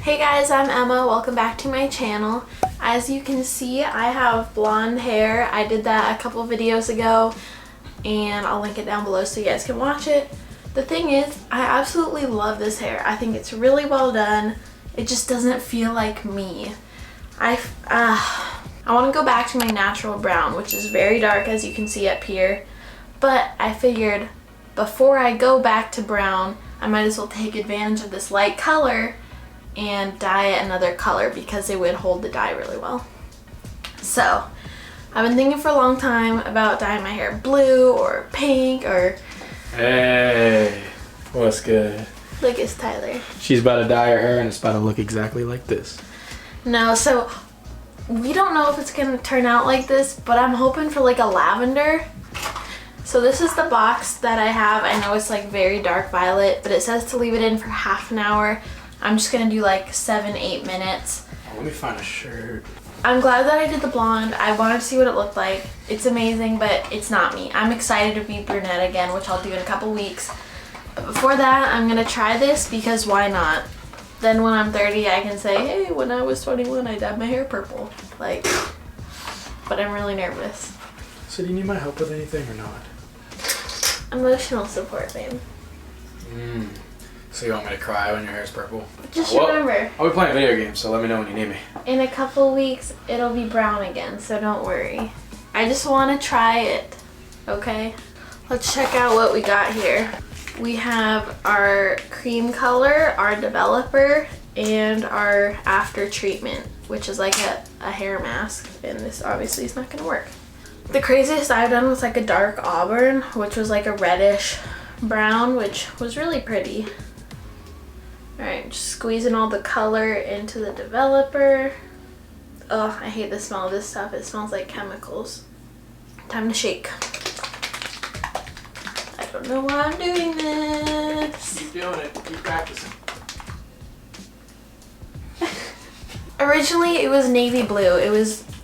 Hey guys, I'm Emma. Welcome back to my channel. As you can see, I have blonde hair. I did that a couple videos ago and I'll link it down below so you guys can watch it. The thing is, I absolutely love this hair. I think it's really well done. It just doesn't feel like me. I want to go back to my natural brown, which is very dark as you can see up here. But I figured before I go back to brown, I might as well take advantage of this light color and dye it another color because it would hold the dye really well. So I've been thinking for a long time about dyeing my hair blue or pink or... Hey, what's good? Look, it's Tyler. She's about to dye her hair and it's about to look exactly like this. No, so we don't know if it's gonna turn out like this, but I'm hoping for like a lavender. So this is the box that I have. I know it's like very dark violet, but it says to leave it in for half an hour. I'm just gonna do like 7-8 minutes. Oh, let me find a shirt. I'm glad that I did the blonde. I wanted to see what it looked like. It's amazing, but it's not me. I'm excited to be brunette again, which I'll do in a couple weeks. But before that, I'm gonna try this because why not? Then when I'm 30, I can say, hey, when I was 21, I dyed my hair purple. Like, but I'm really nervous. So do you need my help with anything or not? Emotional support, babe. So you want me to cry when your hair's purple? Just remember, I'll be playing video games, so let me know when you need me. in a couple weeks, it'll be brown again, so don't worry. I just want to try it, okay? Let's check out what we got here. We have our cream color, our developer, and our after treatment, which is like a hair mask, and this obviously is not going to work. The craziest I've done was like a dark auburn, which was like a reddish brown, which was really pretty. Alright, just squeezing all the color into the developer. Oh, I hate the smell of this stuff. It smells like chemicals. Time to shake. I don't know why I'm doing this. Keep doing it. Keep practicing. Originally, it was navy blue.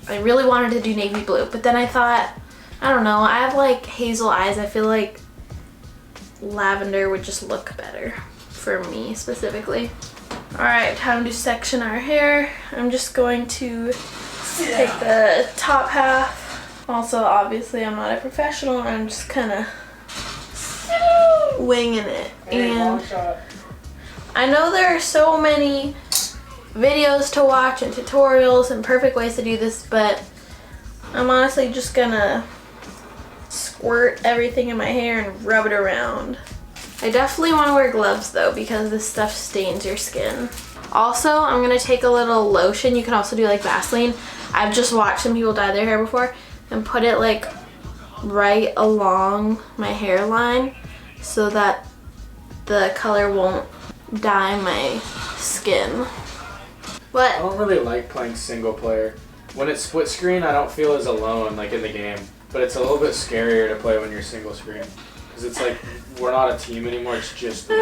I really wanted to do navy blue, but then I thought, I don't know, I have like hazel eyes. I feel like lavender would just look better for me specifically. All right, time to section our hair. I'm just going to take the top half. Also, obviously, I'm not a professional. I'm just kind of winging it. And I know there are so many videos to watch and tutorials and perfect ways to do this, but I'm honestly just gonna squirt everything in my hair and rub it around. I definitely want to wear gloves though because this stuff stains your skin. Also, I'm gonna take a little lotion. You can also do like Vaseline. I've just watched some people dye their hair before and put it like right along my hairline so that the color won't dye my skin. What? I don't really like playing single player. When it's split screen, I don't feel as alone like in the game. But it's a little bit scarier to play when you're single screen. Because it's like, we're not a team anymore, it's just me.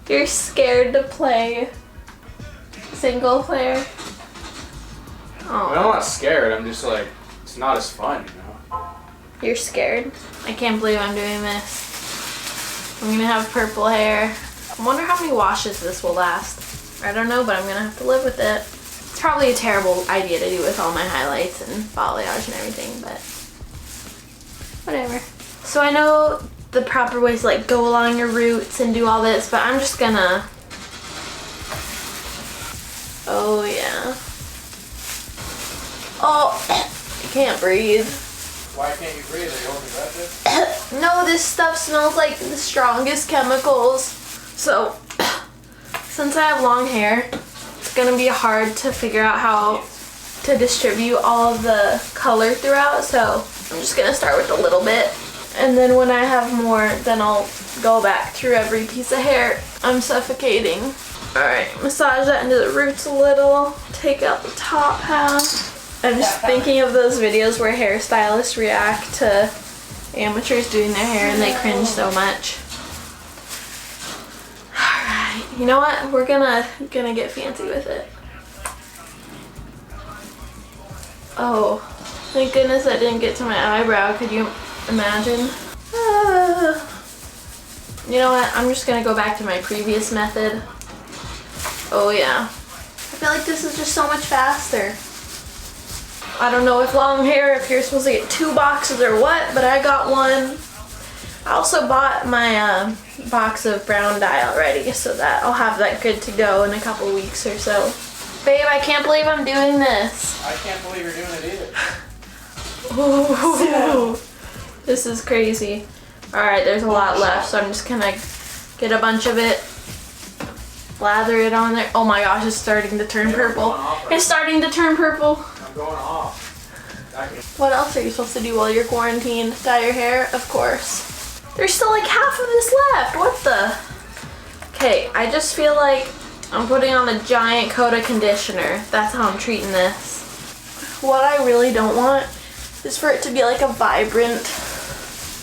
You're scared to play single player? I mean, I'm not scared, I'm just like, it's not as fun, you know? You're scared? I can't believe I'm doing this. I'm gonna have purple hair. I wonder how many washes this will last. I don't know, but I'm gonna have to live with it. It's probably a terrible idea to do with all my highlights and balayage and everything, but whatever. So I know the proper ways to like go along your roots and do all this, but I'm just gonna, oh yeah. Oh, I can't breathe. Why can't you breathe? Are you holding breath? No, this stuff smells like the strongest chemicals. So, since I have long hair, it's gonna be hard to figure out how to distribute all of the color throughout. So, I'm just gonna start with a little bit. And then when I have more, then I'll go back through every piece of hair. I'm suffocating. Alright, massage that into the roots a little. Take out the top half. I'm just thinking of those videos where hairstylists react to amateurs doing their hair and they cringe so much. Alright, you know what? We're gonna get fancy with it. Oh, thank goodness I didn't get to my eyebrow. Could you imagine? You know what? I'm just gonna go back to my previous method. Oh yeah. I feel like this is just so much faster. I don't know with long hair if you're supposed to get 2 boxes or what, but I got one. I also bought my box of brown dye already, so that I'll have that good to go in a couple weeks or so. Babe, I can't believe I'm doing this. I can't believe you're doing it either. Ooh, this is crazy. Alright, there's a lot left, so I'm just gonna get a bunch of it, lather it on there. Oh my gosh, it's starting to turn purple. It's starting to turn purple. I'm going off. What else are you supposed to do while you're quarantined? Dye your hair? Of course. There's still like half of this left. What the? Okay, I just feel like I'm putting on a giant coat of conditioner. That's how I'm treating this. What I really don't want is for it to be like a vibrant,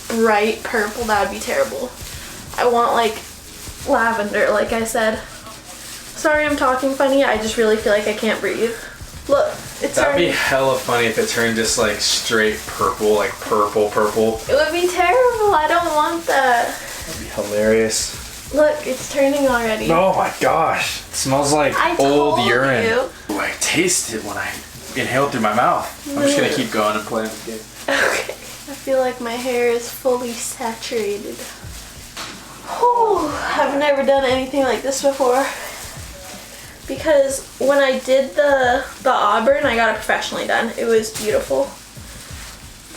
bright purple. That would be terrible. I want like lavender, like I said. Sorry I'm talking funny. I just really feel like I can't breathe. Look, it's That'd be hella funny if it turned just like straight purple, like purple. It would be terrible. I don't want that. That'd be hilarious. Look, it's turning already. Oh my gosh. It smells like I old told urine. you. Ooh, I taste it when I inhale through my mouth. I'm just gonna keep going and playing the game. Okay. I feel like my hair is fully saturated. Oh, I've never done anything like this before. Because when I did the auburn, I got it professionally done. It was beautiful.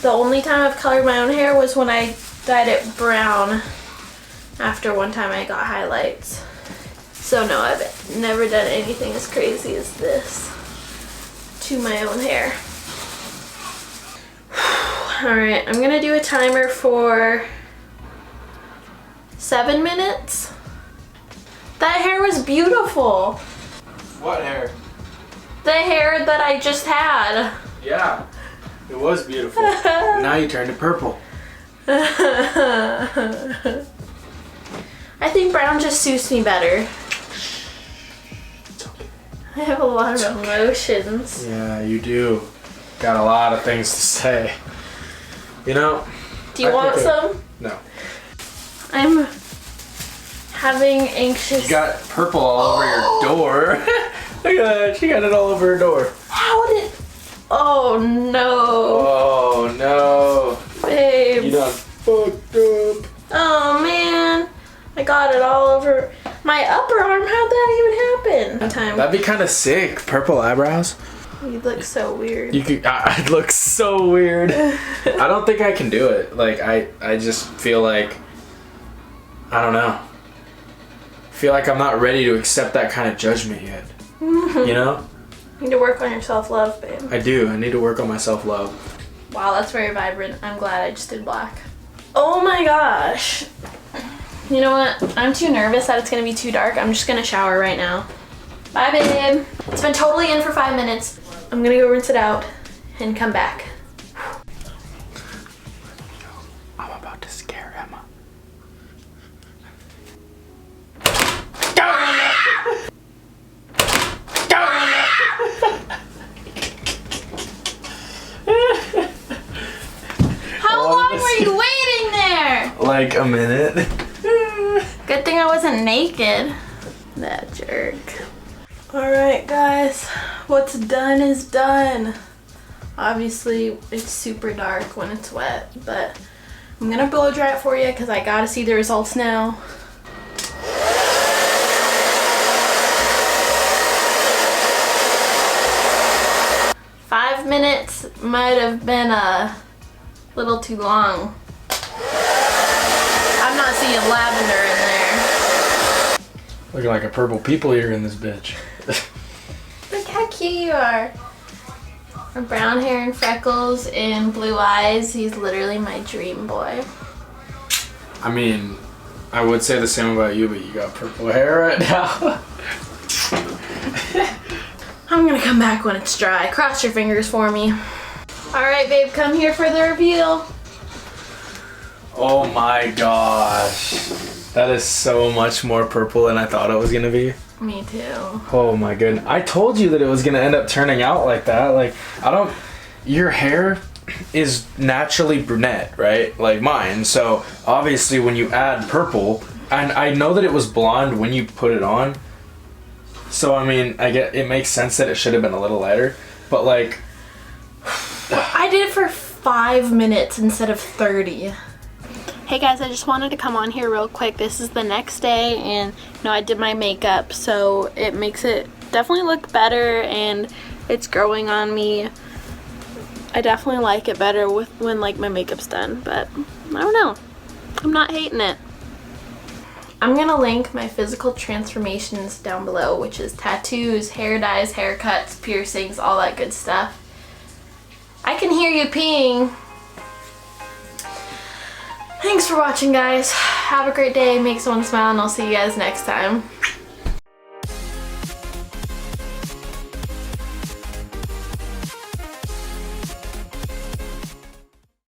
The only time I've colored my own hair was when I dyed it brown after one time I got highlights. So no, I've never done anything as crazy as this to my own hair. Alright, I'm gonna do a timer for 7 minutes. That hair was beautiful. What hair? The hair that I just had. Yeah, it was beautiful. Now you turned it purple. I think brown just suits me better. I have a lot of emotions. Yeah, you do. Got a lot of things to say. You know? Do you want some? No. I'm having anxious... You got purple all over your door. Look at that. She got it all over her door. How did... Oh no. Oh no. Babe. You done fucked up. Oh man. I got it all over my upper arm. How'd that even happen? That'd be kind of sick. Purple eyebrows. You look so weird. You could. I'd look so weird. I don't think I can do it. Like I just feel like I don't know. I feel like I'm not ready to accept that kind of judgment yet. You know? You need to work on your self-love, babe. I do. I need to work on my self-love. Wow, that's very vibrant. I'm glad I just did black. Oh my gosh. You know what? I'm too nervous that it's gonna be too dark. I'm just gonna shower right now. Bye, babe. It's been totally in for 5 minutes. I'm gonna go rinse it out and come back. I'm about to scare Emma. How long were you waiting there? Like a minute. Good thing I wasn't naked. That jerk. Alright guys, what's done is done. Obviously it's super dark when it's wet, but I'm gonna blow dry it for you because I gotta see the results now. Five minutes might have been a little too long. I'm not seeing lavender in there. Looking like a purple people eater in this bitch. Look how cute you are. With brown hair and freckles and blue eyes. He's literally my dream boy. I mean, I would say the same about you, but you got purple hair right now. I'm gonna come back when it's dry. Cross your fingers for me. Alright, babe, come here for the reveal. Oh my gosh. That is so much more purple than I thought it was gonna be. Me too. Oh my goodness. I told you that it was gonna end up turning out like that. Like, your hair is naturally brunette, right? Like mine. So obviously when you add purple, and I know that it was blonde when you put it on, So I mean, I get it makes sense that it should have been a little lighter, but like I did it for 5 minutes instead of 30. Hey guys, I just wanted to come on here real quick. This is the next day, and you know, I did my makeup, so it makes it definitely look better, and it's growing on me. I definitely like it better when like my makeup's done, but I don't know. I'm not hating it. I'm gonna link my physical transformations down below, which is tattoos, hair dyes, haircuts, piercings, all that good stuff. I can hear you peeing. Thanks for watching, guys. Have a great day, make someone smile, and I'll see you guys next time.